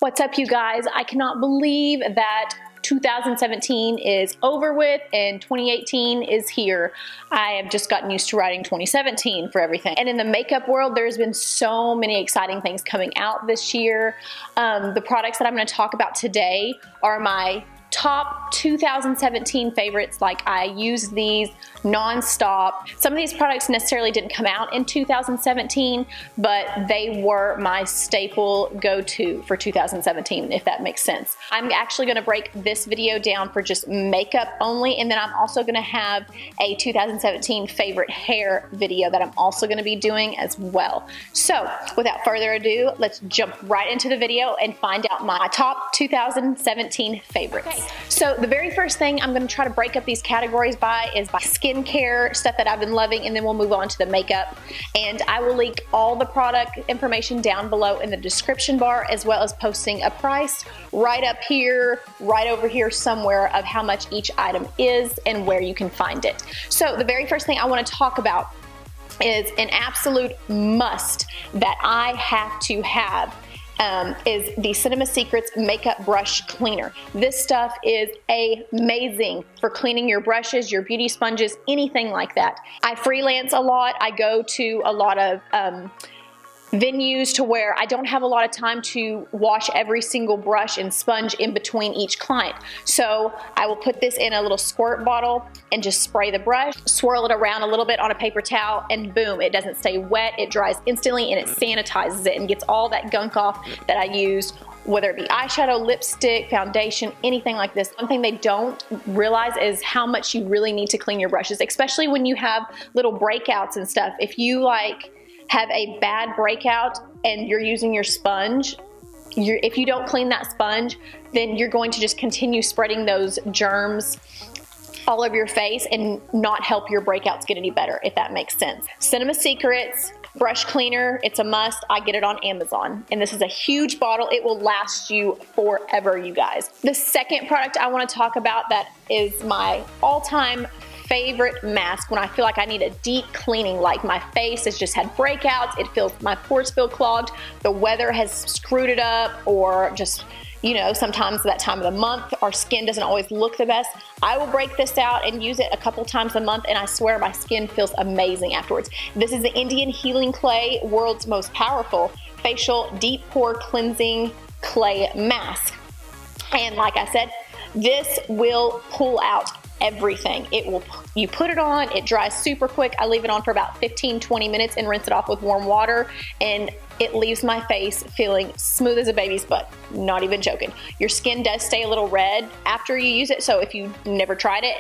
What's up, you guys? I cannot believe that 2017 is over with and 2018 is here. I have just gotten used to writing 2017 for everything. And in the makeup world, there's been so many exciting things coming out this year. The products that I'm going to talk about today are my top 2017 favorites. Like, I use these non-stop. Some of these products necessarily didn't come out in 2017, but they were my staple go-to for 2017, if that makes sense. I'm actually going to break this video down for just makeup only, and then I'm also going to have a 2017 favorite hair video that I'm also going to be doing as well. So without further ado, let's jump right into the video and find out my top 2017 favorites. Okay. So the very first thing I'm going to try to break up these categories by is by skincare, stuff that I've been loving, and then we'll move on to the makeup. And I will link all the product information down below in the description bar, as well as posting a price right up here, right over here somewhere, of how much each item is and where you can find it. So the very first thing I want to talk about is an absolute must that I have to have. Is the Cinema Secrets Makeup Brush Cleaner. This stuff is amazing for cleaning your brushes, your beauty sponges, anything like that. I freelance a lot. I go to a lot of venues to where I don't have a lot of time to wash every single brush and sponge in between each client. So I will put this in a little squirt bottle and just spray the brush, swirl it around a little bit on a paper towel, and boom, it doesn't stay wet, it dries instantly, and it sanitizes it and gets all that gunk off that I used, whether it be eyeshadow, lipstick, foundation, anything like this. One thing they don't realize is how much you really need to clean your brushes, especially when you have little breakouts and stuff. If you have a bad breakout and you're using your sponge, if you don't clean that sponge, then you're going to just continue spreading those germs all over your face and not help your breakouts get any better, if that makes sense. Cinema Secrets brush cleaner, it's a must. I get it on Amazon, and this is a huge bottle. It will last you forever, you guys. The second product I want to talk about that is my all-time favorite mask when I feel like I need a deep cleaning, like my face has just had breakouts, it feels, my pores feel clogged, the weather has screwed it up, or just, you know, sometimes that time of the month our skin doesn't always look the best. I will break this out and use it a couple times a month, and I swear my skin feels amazing afterwards. This is the Indian Healing Clay, world's most powerful facial deep pore cleansing clay mask. And like I said, this will pull out everything. You put it on, it dries super quick. I leave it on for about 15-20 minutes and rinse it off with warm water, and it leaves my face feeling smooth as a baby's butt. Not even joking. Your skin does stay a little red after you use it, so if you never tried it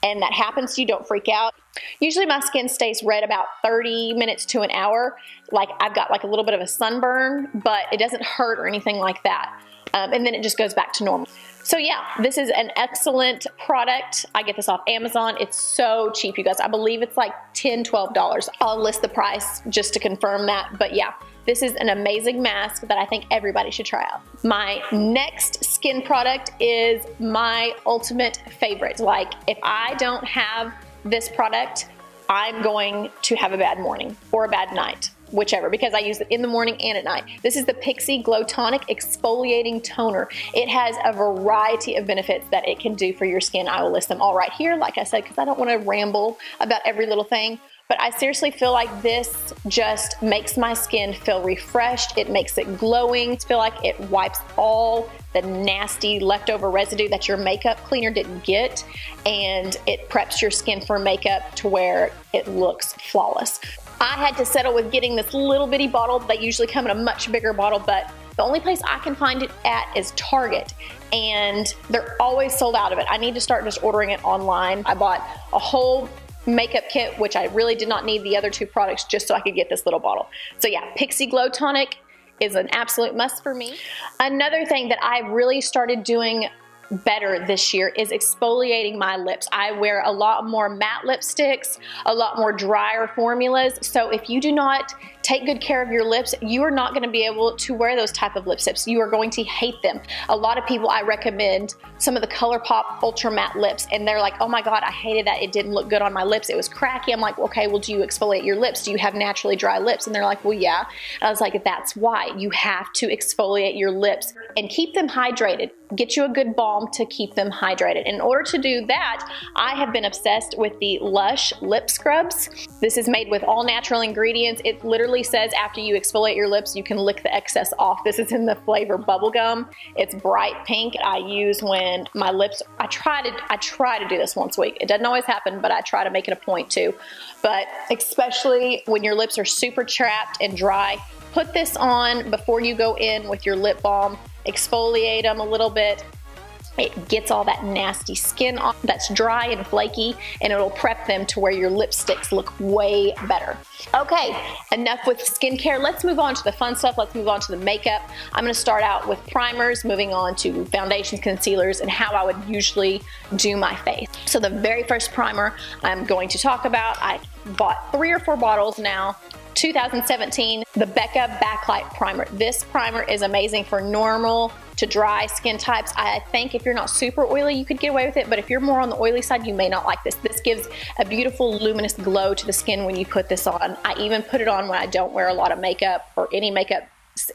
and that happens to you, don't freak out. Usually my skin stays red about 30 minutes to an hour. Like, I've got like a little bit of a sunburn, but it doesn't hurt or anything like that. And then it just goes back to normal. So yeah, this is an excellent product. I get this off Amazon. It's so cheap, you guys. I believe it's like $10, $12. I'll list the price just to confirm that. But yeah, this is an amazing mask that I think everybody should try out. My next skin product is my ultimate favorite. Like, if I don't have this product, I'm going to have a bad morning or a bad night, whichever, because I use it in the morning and at night. This is the Pixie Glow Tonic Exfoliating Toner. It has a variety of benefits that it can do for your skin. I will list them all right here, like I said, because I don't want to ramble about every little thing. But I seriously feel like this just makes my skin feel refreshed. It makes it glowing. I feel like it wipes all the nasty leftover residue that your makeup cleaner didn't get, and it preps your skin for makeup to where it looks flawless. I had to settle with getting this little bitty bottle. They usually come in a much bigger bottle, but the only place I can find it at is Target, and they're always sold out of it. I need to start just ordering it online. I bought a whole makeup kit, which I really did not need the other two products just so I could get this little bottle. So yeah, Pixie Glow Tonic is an absolute must for me. Another thing that I really started doing better this year is exfoliating my lips. I wear a lot more matte lipsticks, a lot more drier formulas. So if you do not take good care of your lips, you are not gonna be able to wear those type of lipsticks. You are going to hate them. A lot of people, I recommend some of the ColourPop Ultra Matte lips, and they're like, oh my God, I hated that. It didn't look good on my lips. It was cracky. I'm like, okay, well, do you exfoliate your lips? Do you have naturally dry lips? And they're like, well, yeah. I was like, that's why. You have to exfoliate your lips and keep them hydrated. Get you a good balm to keep them hydrated. In order to do that, I have been obsessed with the Lush lip scrubs. This is made with all natural ingredients. It literally says after you exfoliate your lips, you can lick the excess off. This is in the flavor bubblegum. It's bright pink. I use when my lips, I try to do this once a week. It doesn't always happen, but I try to make it a point to. But especially when your lips are super chapped and dry, put this on before you go in with your lip balm. Exfoliate them a little bit. It gets all that nasty skin off that's dry and flaky, and it'll prep them to where your lipsticks look way better. Okay, enough with skincare. Let's move on to the fun stuff. Let's move on to the makeup. I'm gonna start out with primers, moving on to foundations, concealers, and how I would usually do my face. So the very first primer I'm going to talk about, I bought 3 or 4 bottles now. 2017, the Becca Backlight Primer. This primer is amazing for normal to dry skin types. I think if you're not super oily, you could get away with it, but if you're more on the oily side, you may not like this. This gives a beautiful luminous glow to the skin when you put this on. I even put it on when I don't wear a lot of makeup or any makeup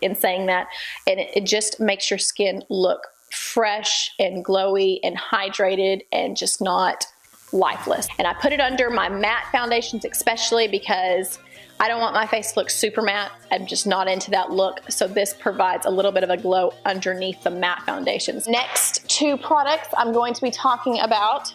in saying that, and it just makes your skin look fresh and glowy and hydrated and just not lifeless. And I put it under my matte foundations, especially because I don't want my face to look super matte. I'm just not into that look. So this provides a little bit of a glow underneath the matte foundations. Next 2 products I'm going to be talking about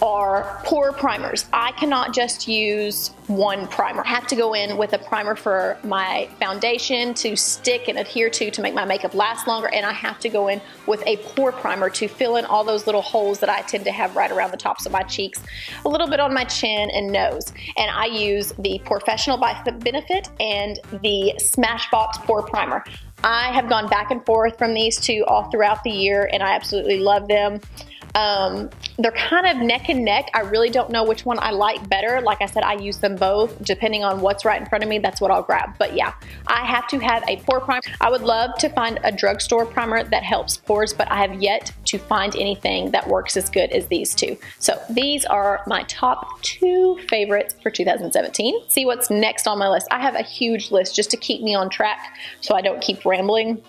are pore primers. I cannot just use one primer. I have to go in with a primer for my foundation to stick and adhere to make my makeup last longer, and I have to go in with a pore primer to fill in all those little holes that I tend to have right around the tops of my cheeks, a little bit on my chin and nose. And I use the Professional by Benefit and the Smashbox Pore Primer. I have gone back and forth from these 2 all throughout the year, and I absolutely love them. They're kind of neck and neck. I really don't know which one I like better. Like I said, I use them both. Depending on what's right in front of me, that's what I'll grab. But yeah, I have to have a pore primer. I would love to find a drugstore primer that helps pores, but I have yet to find anything that works as good as these 2. So these are my top 2 favorites for 2017. See what's next on my list. I have a huge list just to keep me on track so I don't keep rambling.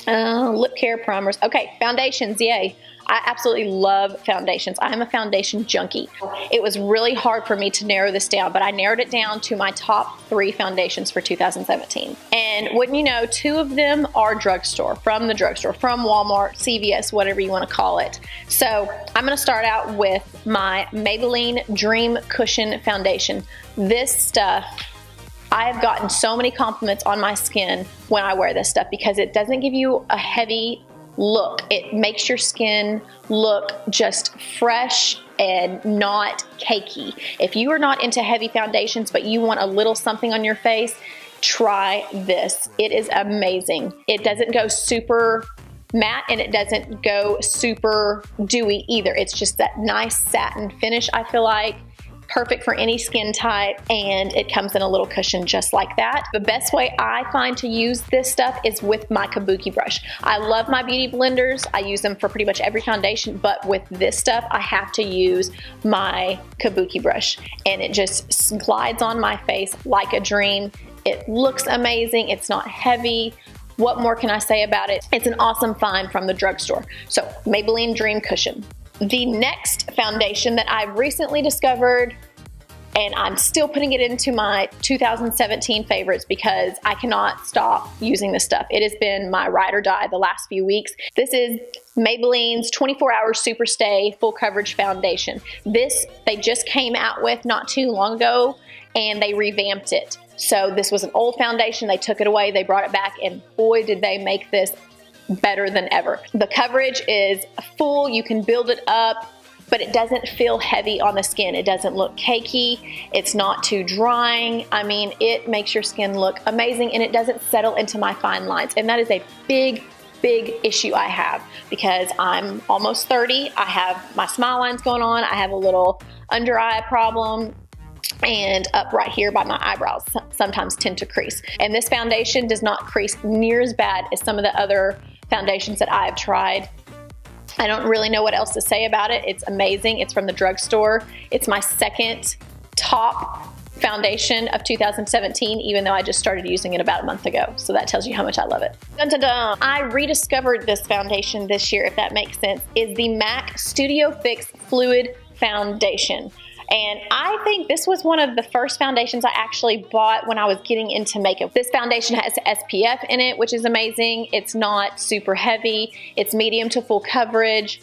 Lip care primers. Okay, foundations, yay. I absolutely love foundations. I am a foundation junkie. It was really hard for me to narrow this down, but I narrowed it down to my top 3 foundations for 2017. And wouldn't you know, 2 of them are drugstore, from Walmart, CVS, whatever you want to call it. So I'm going to start out with my Maybelline Dream Cushion Foundation. This stuff, I have gotten so many compliments on my skin when I wear this stuff because it doesn't give you a heavy look. It makes your skin look just fresh and not cakey. If you are not into heavy foundations but you want a little something on your face, try this. It is amazing. It doesn't go super matte and it doesn't go super dewy either. It's just that nice satin finish, I feel like. Perfect for any skin type, and it comes in a little cushion just like that. The best way I find to use this stuff is with my kabuki brush. I love my beauty blenders. I use them for pretty much every foundation, but with this stuff, I have to use my kabuki brush, and it just glides on my face like a dream. It looks amazing. It's not heavy. What more can I say about it? It's an awesome find from the drugstore. So Maybelline Dream Cushion. The next foundation that I've recently discovered, and I'm still putting it into my 2017 favorites because I cannot stop using this stuff. It has been my ride or die the last few weeks. This is Maybelline's 24-Hour Super Stay Full Coverage Foundation. This they just came out with not too long ago, and they revamped it. So this was an old foundation. They took it away, they brought it back, and boy, did they make this better than ever. The coverage is full. You can build it up, but it doesn't feel heavy on the skin. It doesn't look cakey. It's not too drying. I mean, it makes your skin look amazing, and it doesn't settle into my fine lines. And that is a big issue I have because I'm almost 30. I have my smile lines going on. I have a little under eye problem. and up right here by my eyebrows sometimes tend to crease. And this foundation does not crease near as bad as some of the other foundations that I've tried. I don't really know what else to say about it. It's amazing. It's from the drugstore. It's my second top foundation of 2017, even though I just started using it about a month ago. So that tells you how much I love it. Dun, dun, dun. I rediscovered this foundation this year, if that makes sense, is the MAC Studio Fix Fluid Foundation. And I think this was one of the first foundations I actually bought when I was getting into makeup. This foundation has SPF in it, which is amazing. It's not super heavy. It's medium to full coverage.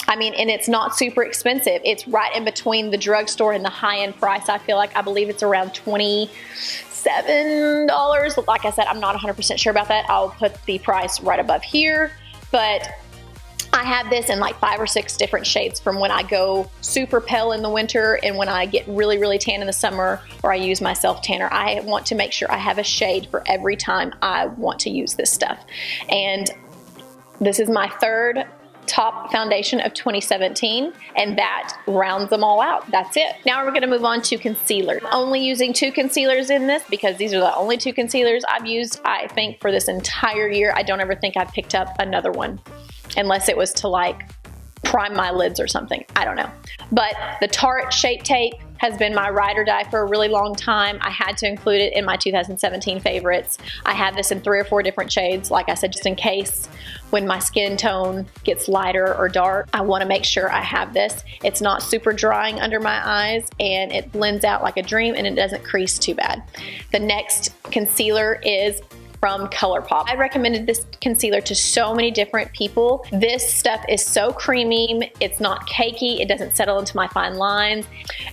I mean, and it's not super expensive. It's right in between the drugstore and the high-end price. I feel like, I believe it's around $27. Like I said, I'm not 100% sure about that. I'll put the price right above here. But I have this in like 5 or 6 different shades from when I go super pale in the winter and when I get really, really tan in the summer, or I use my self tanner. I want to make sure I have a shade for every time I want to use this stuff. And this is my third top foundation of 2017, and that rounds them all out. That's it. Now we're going to move on to concealer. I'm only using 2 concealers in this because these are the only 2 concealers I've used, I think, for this entire year. I don't ever think I've picked up another one unless it was to like prime my lids or something. I don't know. But the Tarte Shape Tape has been my ride or die for a really long time. I had to include it in my 2017 favorites. I have this in 3 or 4 different shades, like I said, just in case when my skin tone gets lighter or dark, I want to make sure I have this. It's not super drying under my eyes, and it blends out like a dream, and it doesn't crease too bad. The next concealer is from ColourPop. I recommended this concealer to so many different people. This stuff is so creamy. It's not cakey. It doesn't settle into my fine lines.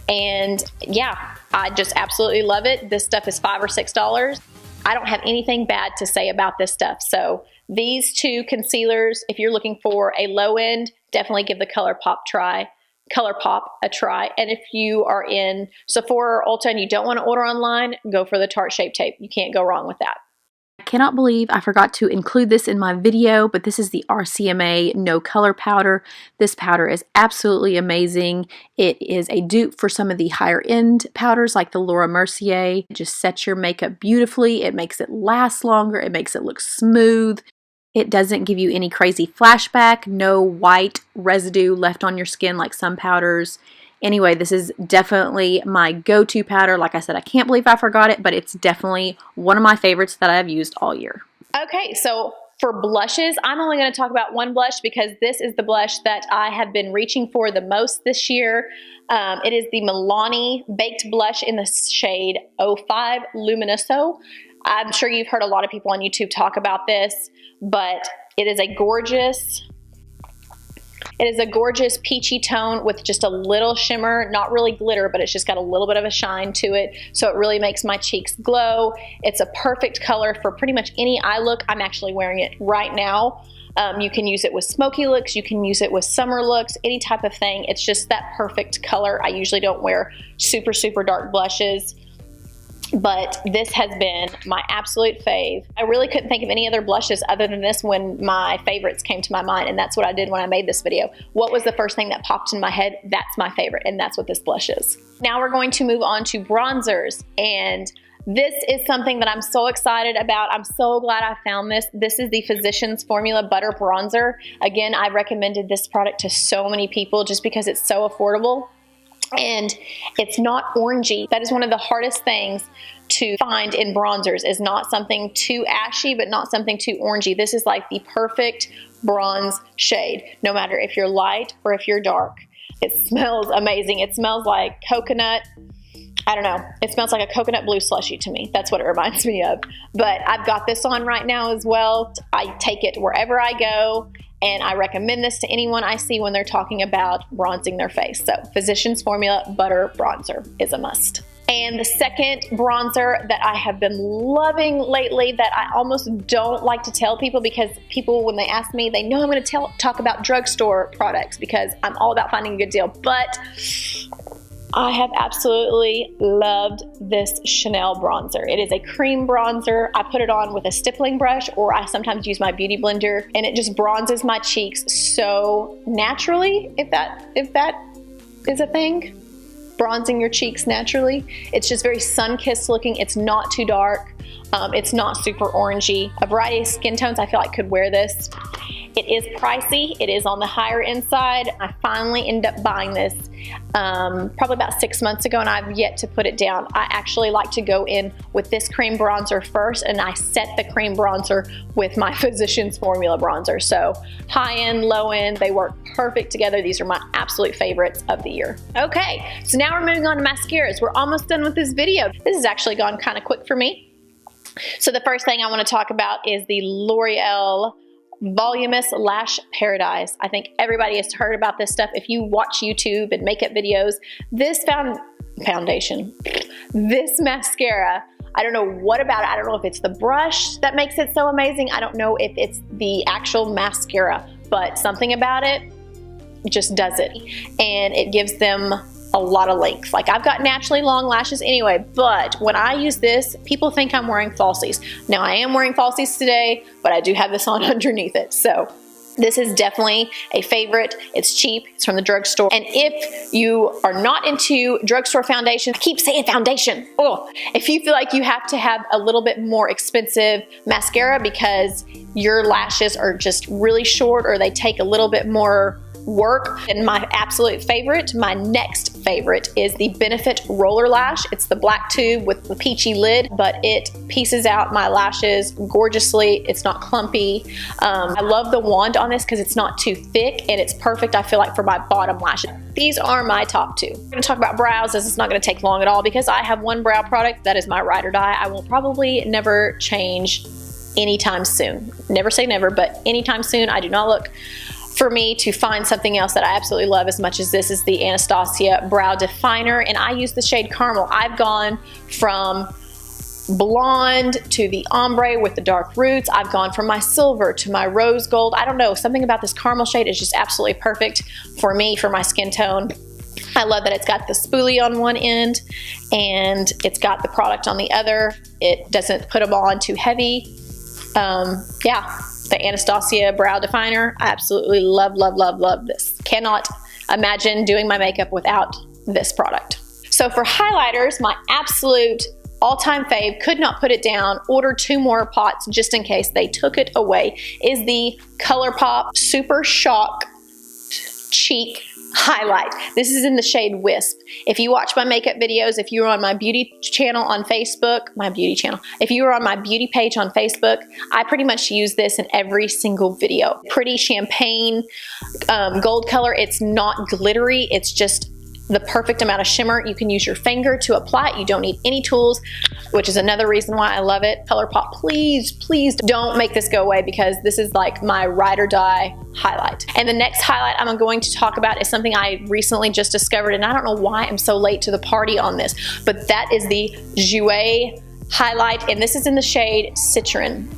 And yeah, I just absolutely love it. This stuff is $5 or $6. I don't have anything bad to say about this stuff. So these 2 concealers, if you're looking for a low end, definitely give the ColourPop a try. And if you are in Sephora or Ulta and you don't want to order online, go for the Tarte Shape Tape. You can't go wrong with that. I cannot believe I forgot to include this in my video, but this is the RCMA No Color Powder. This powder is absolutely amazing. It is a dupe for some of the higher end powders like the Laura Mercier. It just sets your makeup beautifully. It makes it last longer. It makes it look smooth. It doesn't give you any crazy flashback, no white residue left on your skin like some powders. Anyway, this is definitely my go-to powder. Like I said, I can't believe I forgot it, but it's definitely one of my favorites that I've used all year. Okay, so for blushes, I'm only going to talk about one blush because this is the blush that I have been reaching for the most this year. It is the Milani Baked Blush in the shade 05 Luminoso. I'm sure you've heard a lot of people on YouTube talk about this, but it is a gorgeous peachy tone with just a little shimmer, not really glitter, but it's just got a little bit of a shine to it. So it really makes my cheeks glow. It's a perfect color for pretty much any eye look. I'm actually wearing it right now. You can use it with smoky looks. You can use it with summer looks, any type of thing. It's just that perfect color. I usually don't wear super, super dark blushes, but this has been my absolute fave. I really couldn't think of any other blushes other than this when my favorites came to my mind, and that's what I did when I made this video. What was the first thing that popped in my head? That's my favorite, and that's what this blush is. Now we're going to move on to bronzers, and this is something that I'm so excited about. I'm so glad I found this. This is the Physicians Formula Butter Bronzer. Again, I recommended this product to so many people just because it's so affordable. And it's not orangey. That is one of the hardest things to find in bronzers, is not something too ashy, but not something too orangey. This is like the perfect bronze shade, no matter if you're light or if you're dark. It smells amazing. It smells like coconut. I don't know. It smells like a coconut blue slushie to me. That's what it reminds me of. But I've got this on right now as well. I take it wherever I go. And I recommend this to anyone I see when they're talking about bronzing their face. So Physicians Formula Butter Bronzer is a must. And the second bronzer that I have been loving lately that I almost don't like to tell people, because people, when they ask me, they know I'm going to talk about drugstore products because I'm all about finding a good deal. But I have absolutely loved this Chanel bronzer. It is a cream bronzer. I put it on with a stippling brush, or I sometimes use my beauty blender, and it just bronzes my cheeks so naturally, if that is a thing. bronzing your cheeks naturally. It's just very sun-kissed looking. It's not too dark. It's not super orangey. A variety of skin tones I feel like could wear this. It is pricey. It is on the higher end side. I finally ended up buying this probably about 6 months ago, and I've yet to put it down. I actually like to go in with this cream bronzer first, and I set the cream bronzer with my Physicians Formula bronzer. So high end, low end, they work perfect together. These are my absolute favorites of the year. Okay, so now we're moving on to mascaras. We're almost done with this video. This has actually gone kind of quick for me. So the first thing I want to talk about is the L'Oreal Voluminous Lash Paradise. I think everybody has heard about this stuff. If you watch YouTube and makeup videos, this foundation, this mascara, I don't know what about it. I don't know if it's the brush that makes it so amazing. I don't know if it's the actual mascara, but something about it just does it. And it gives them a lot of length. Like, I've got naturally long lashes anyway, but when I use this, people think I'm wearing falsies. Now, I am wearing falsies today, but I do have this on underneath it. So this is definitely a favorite. It's cheap. It's from the drugstore. And if you are not into drugstore foundation, I keep saying foundation. Oh, if you feel like you have to have a little bit more expensive mascara because your lashes are just really short or they take a little bit more work, and my absolute favorite, my next favorite, is the Benefit Roller Lash. It's the black tube with the peachy lid, but it pieces out my lashes gorgeously. It's not clumpy. I love the wand on this because it's not too thick, and it's perfect, I feel like, for my bottom lashes. These are my top two. We're going to talk about brows, as it's not going to take long at all because I have one brow product that is my ride or die. I will probably never change anytime soon. Never say never, but anytime soon. I do not look for me to find something else that I absolutely love as much as this. Is the Anastasia Brow Definer, and I use the shade Caramel. I've gone from blonde to the ombre with the dark roots. I've gone from my silver to my rose gold. I don't know, something about this caramel shade is just absolutely perfect for me, for my skin tone. I love that it's got the spoolie on one end and it's got the product on the other. It doesn't put them on too heavy. Yeah. The Anastasia Brow Definer, I absolutely love, love, love, love this. Cannot imagine doing my makeup without this product. So for highlighters, my absolute all-time fave, could not put it down, ordered 2 more pots just in case they took it away, is the ColourPop Super Shock Cheek Highlight. This is in the shade Wisp. If you watch my makeup videos, if you are on my beauty channel on Facebook, if you are on my beauty page on Facebook, I pretty much use this in every single video. Pretty champagne gold color. It's not glittery. It's just the perfect amount of shimmer. You can use your finger to apply it. You don't need any tools, which is another reason why I love it. ColourPop, please, please don't make this go away because this is like my ride or die highlight. And the next highlight I'm going to talk about is something I recently just discovered, and I don't know why I'm so late to the party on this, but that is the Jouer highlight, and this is in the shade Citron.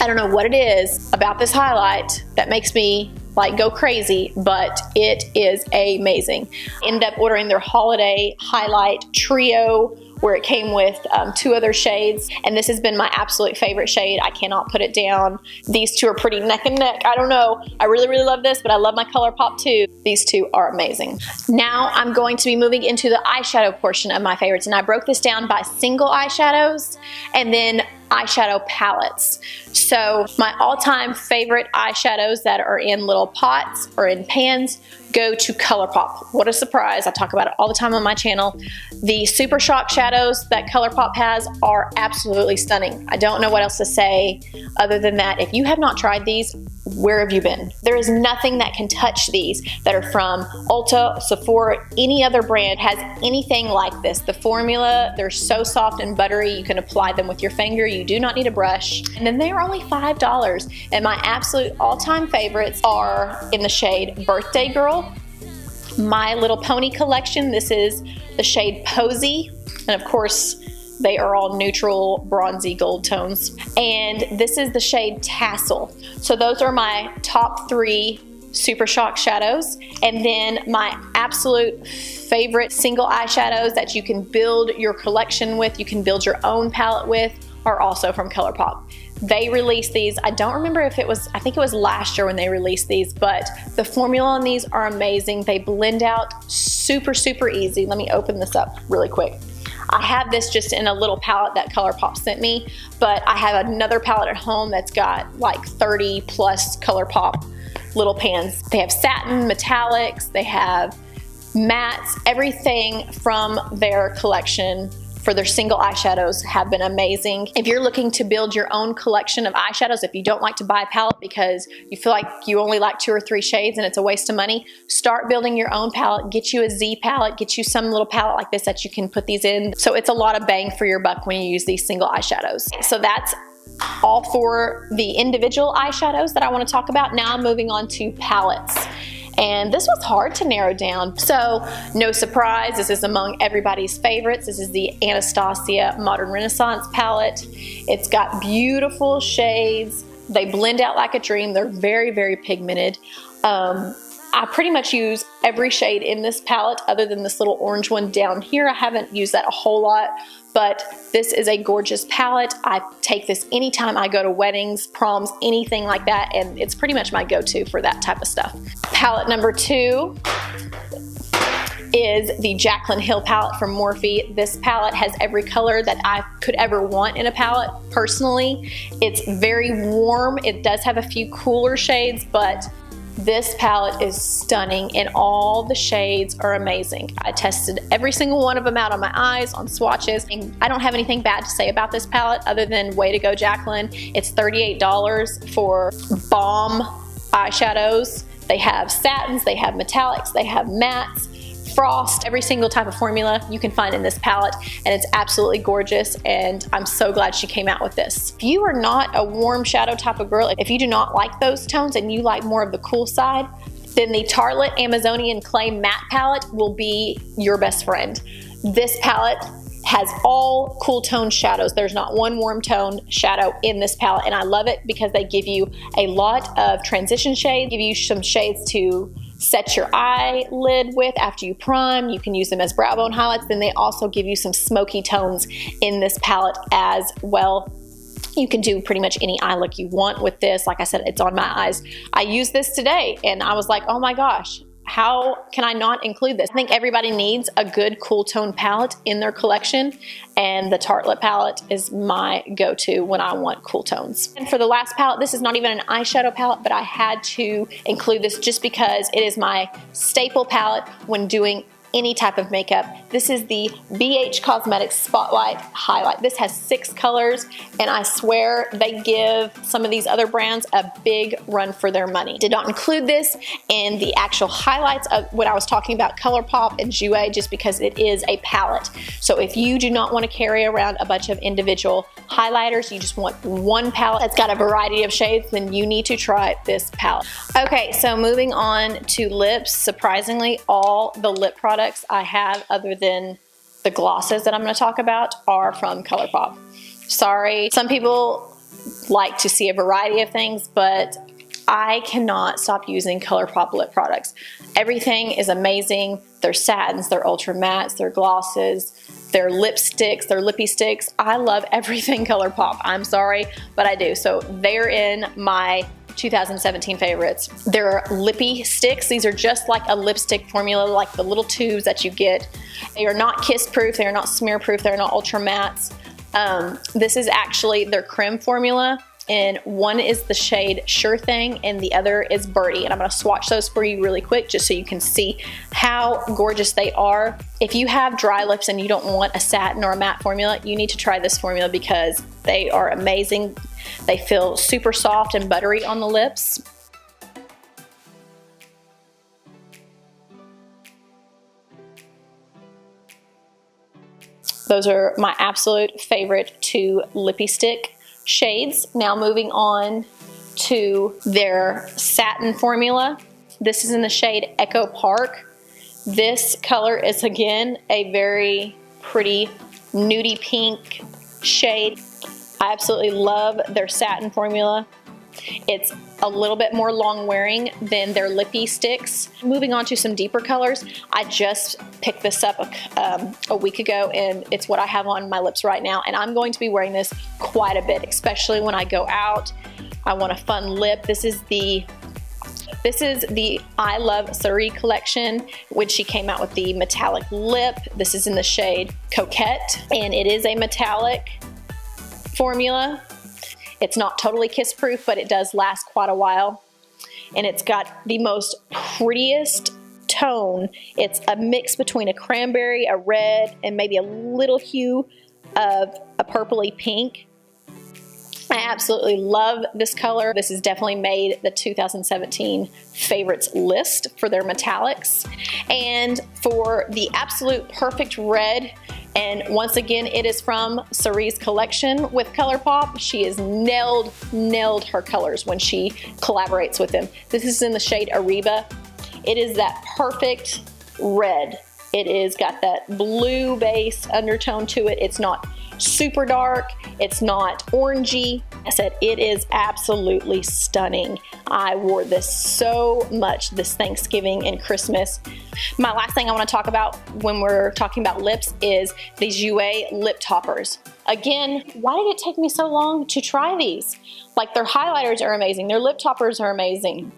I don't know what it is about this highlight that makes me like go crazy, but it is amazing. Ended up ordering their holiday highlight trio where it came with 2 other shades, and this has been my absolute favorite shade. I cannot put it down. These 2 are pretty neck and neck. I don't know. I really, really love this, but I love my ColourPop too. These 2 are amazing. Now I'm going to be moving into the eyeshadow portion of my favorites, and I broke this down by single eyeshadows and then eyeshadow palettes. So my all-time favorite eyeshadows that are in little pots or in pans go to ColourPop. What a surprise. I talk about it all the time on my channel. The Super Shock shadows that ColourPop has are absolutely stunning. I don't know what else to say other than that. If you have not tried these, where have you been? There is nothing that can touch these that are from Ulta, Sephora, any other brand has anything like this. The formula, they're so soft and buttery. You can apply them with your finger. You do not need a brush. And then they are only $5. And my absolute all-time favorites are in the shade Birthday Girl, My Little Pony collection. This is the shade Posy. And of course, they are all neutral bronzy gold tones. And this is the shade Tassel. So those are my top 3 Super Shock shadows. And then my absolute favorite single eyeshadows that you can build your collection with, you can build your own palette with, are also from ColourPop. They released these, I don't remember if it was, I think it was last year when they released these, but the formula on these are amazing. They blend out super, super easy. Let me open this up really quick. I have this just in a little palette that ColourPop sent me, but I have another palette at home that's got like 30 plus ColourPop little pans. They have satin, metallics, they have mattes, everything from their collection for their single eyeshadows have been amazing. If you're looking to build your own collection of eyeshadows, if you don't like to buy a palette because you feel like you only like 2 or 3 shades and it's a waste of money, start building your own palette. Get you a Z palette, get you some little palette like this that you can put these in. So it's a lot of bang for your buck when you use these single eyeshadows. So that's all for the individual eyeshadows that I want to talk about. Now I'm moving on to palettes. And this was hard to narrow down. So no surprise, this is among everybody's favorites. This is the Anastasia Modern Renaissance palette. It's got beautiful shades. They blend out like a dream. They're very, very pigmented. I pretty much use every shade in this palette other than this little orange one down here. I haven't used that a whole lot, but this is a gorgeous palette. I take this anytime I go to weddings, proms, anything like that, and it's pretty much my go-to for that type of stuff. Palette number 2 is the Jaclyn Hill palette from Morphe. This palette has every color that I could ever want in a palette, personally. It's very warm. It does have a few cooler shades, but this palette is stunning and all the shades are amazing. I tested every single one of them out on my eyes, on swatches, and I don't have anything bad to say about this palette other than way to go, Jaclyn. It's $38 for bomb eyeshadows. They have satins, they have metallics, they have mattes, frost, every single type of formula you can find in this palette, and it's absolutely gorgeous, and I'm so glad she came out with this. If you are not a warm shadow type of girl, if you do not like those tones and you like more of the cool side, then the Tartelette Amazonian Clay Matte Palette will be your best friend. This palette has all cool tone shadows. There's not one warm tone shadow in this palette, and I love it because they give you a lot of transition shades, give you some shades to set your eyelid with after you prime. You can use them as brow bone highlights. Then they also give you some smoky tones in this palette as well. You can do pretty much any eye look you want with this. Like I said, it's on my eyes. I used this today and I was like, oh my gosh, how can I not include this? I think everybody needs a good cool tone palette in their collection, and the Tartelette palette is my go-to when I want cool tones. And for the last palette, this is not even an eyeshadow palette, but I had to include this just because it is my staple palette when doing any type of makeup. This is the BH Cosmetics Spotlight Highlight. This has 6 colors, and I swear they give some of these other brands a big run for their money. Did not include this in the actual highlights of when I was talking about ColourPop and Jouer, just because it is a palette. So if you do not want to carry around a bunch of individual highlighters, you just want one palette that's got a variety of shades, then you need to try this palette. Okay, so moving on to lips. Surprisingly, all the lip products I have, other than the glosses that I'm going to talk about, are from ColourPop. Sorry, some people like to see a variety of things, but I cannot stop using ColourPop lip products. Everything is amazing. Their satins, their ultra mattes, their glosses, their lipsticks, their lippy sticks. I love everything ColourPop. I'm sorry, but I do. So they're in my 2017 favorites. They're lippy sticks. These are just like a lipstick formula, like the little tubes that you get. They are not kiss proof, they are not smear proof, they're not ultra mattes. This is actually their creme formula, and one is the shade Sure Thing and the other is Birdie, and I'm going to swatch those for you really quick just so you can see how gorgeous they are. If you have dry lips and you don't want a satin or a matte formula, you need to try this formula because they are amazing. They feel super soft and buttery on the lips. Those are my absolute favorite 2 lippy stick shades. Now moving on to their satin formula. This is in the shade Echo Park. This color is again a very pretty nudie pink shade. I absolutely love their satin formula. It's a little bit more long wearing than their lippy sticks. Moving on to some deeper colors, I just picked this up a week ago, and it's what I have on my lips right now, and I'm going to be wearing this quite a bit, especially when I go out. I want a fun lip. This is the I Love Soooo collection, which she came out with the metallic lip. This is in the shade Coquette, and it is a metallic formula. It's not totally kiss proof, but it does last quite a while. And it's got the most prettiest tone. It's a mix between a cranberry, a red, and maybe a little hue of a purpley pink. I absolutely love this color. This has definitely made the 2017 favorites list for their metallics. And for the absolute perfect red, and once again, it is from Sooooo's collection with ColourPop. She has nailed her colors when she collaborates with them. This is in the shade Ariba. It is that perfect red. It is got that blue base undertone to it. It's not super dark. It's not orangey. I said it is absolutely stunning. I wore this so much this Thanksgiving and Christmas. My last thing I want to talk about when we're talking about lips is these Jouer lip toppers. Again, why did it take me so long to try these? Like, their highlighters are amazing. Their lip toppers are amazing.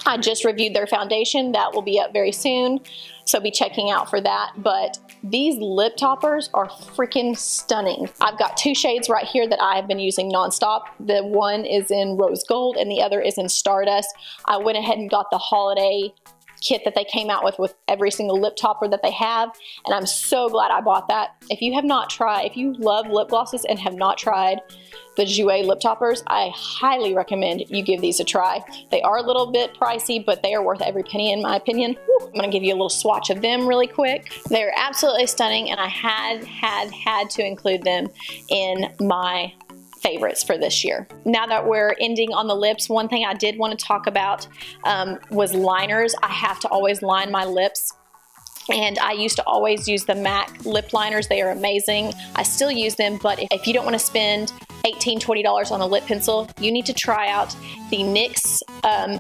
I just reviewed their foundation. That will be up very soon, so be checking out for that. But these lip toppers are freaking stunning. I've got two shades right here that I have been using nonstop. The one is in Rose Gold and the other is in Stardust. I went ahead and got the holiday kit that they came out with every single lip topper that they have, and I'm so glad I bought that. If you have not tried, if you love lip glosses and have not tried the Jouer lip toppers, I highly recommend you give these a try. They are a little bit pricey, but they are worth every penny in my opinion. I'm gonna give you a little swatch of them really quick. They're absolutely stunning, and I had to include them in my favorites for this year. Now that we're ending on the lips, one thing I did want to talk about was liners. I have to always line my lips, and I used to always use the MAC lip liners. They are amazing. I still use them, but if you don't want to spend $18, $20 on a lip pencil, you need to try out the NYX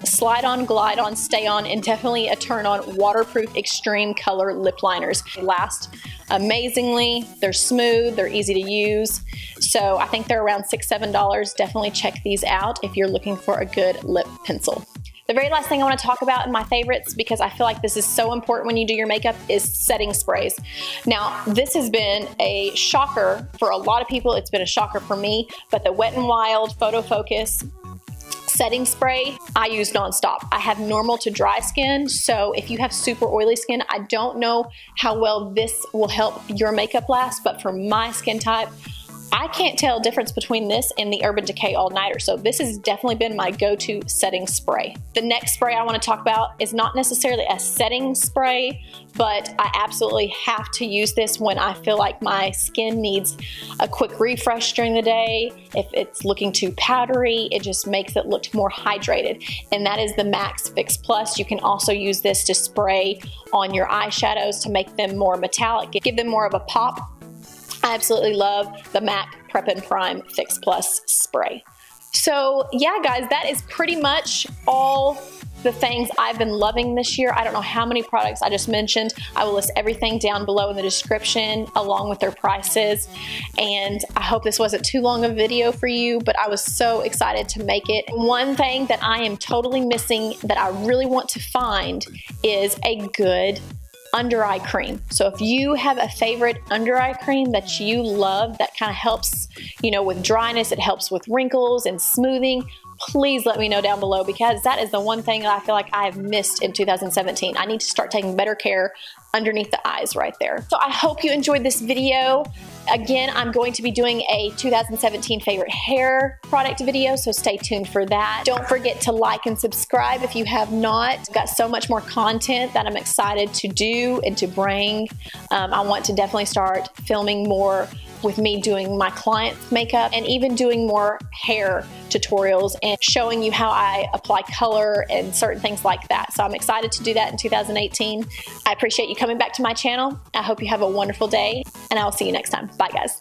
Slide On, Glide On, Stay On, and definitely a turn on waterproof extreme color lip liners. They last amazingly. They're smooth, they're easy to use. So I think they're around $6, $7. Definitely check these out if you're looking for a good lip pencil. The very last thing I want to talk about in my favorites, because I feel like this is so important when you do your makeup, is setting sprays. Now, this has been a shocker for a lot of people. It's been a shocker for me, but the Wet n Wild Photo Focus setting spray I use nonstop. I have normal to dry skin, so if you have super oily skin, I don't know how well this will help your makeup last, but for my skin type, I can't tell a difference between this and the Urban Decay All Nighter, so this has definitely been my go-to setting spray. The next spray I want to talk about is not necessarily a setting spray, but I absolutely have to use this when I feel like my skin needs a quick refresh during the day. If it's looking too powdery, it just makes it look more hydrated, and that is the MAC Fix Plus. You can also use this to spray on your eyeshadows to make them more metallic, give them more of a pop. I absolutely love the MAC Prep and Prime Fix Plus spray. So yeah, guys, that is pretty much all the things I've been loving this year. I don't know how many products I just mentioned. I will list everything down below in the description along with their prices. And I hope this wasn't too long a video for you, but I was so excited to make it. One thing that I am totally missing that I really want to find is a good under eye cream. So if you have a favorite under eye cream that you love that kind of helps, you know, with dryness, it helps with wrinkles and smoothing, please let me know down below, because that is the one thing that I feel like I have missed in 2017. I need to start taking better care underneath the eyes right there. So I hope you enjoyed this video. Again, I'm going to be doing a 2017 favorite hair product video, so stay tuned for that. Don't forget to like and subscribe if you have not. I've got so much more content that I'm excited to do and to bring. I want to definitely start filming more with me doing my clients' makeup, and even doing more hair tutorials and showing you how I apply color and certain things like that. So I'm excited to do that in 2018. I appreciate you coming back to my channel. I hope you have a wonderful day, and I will see you next time. Bye, guys.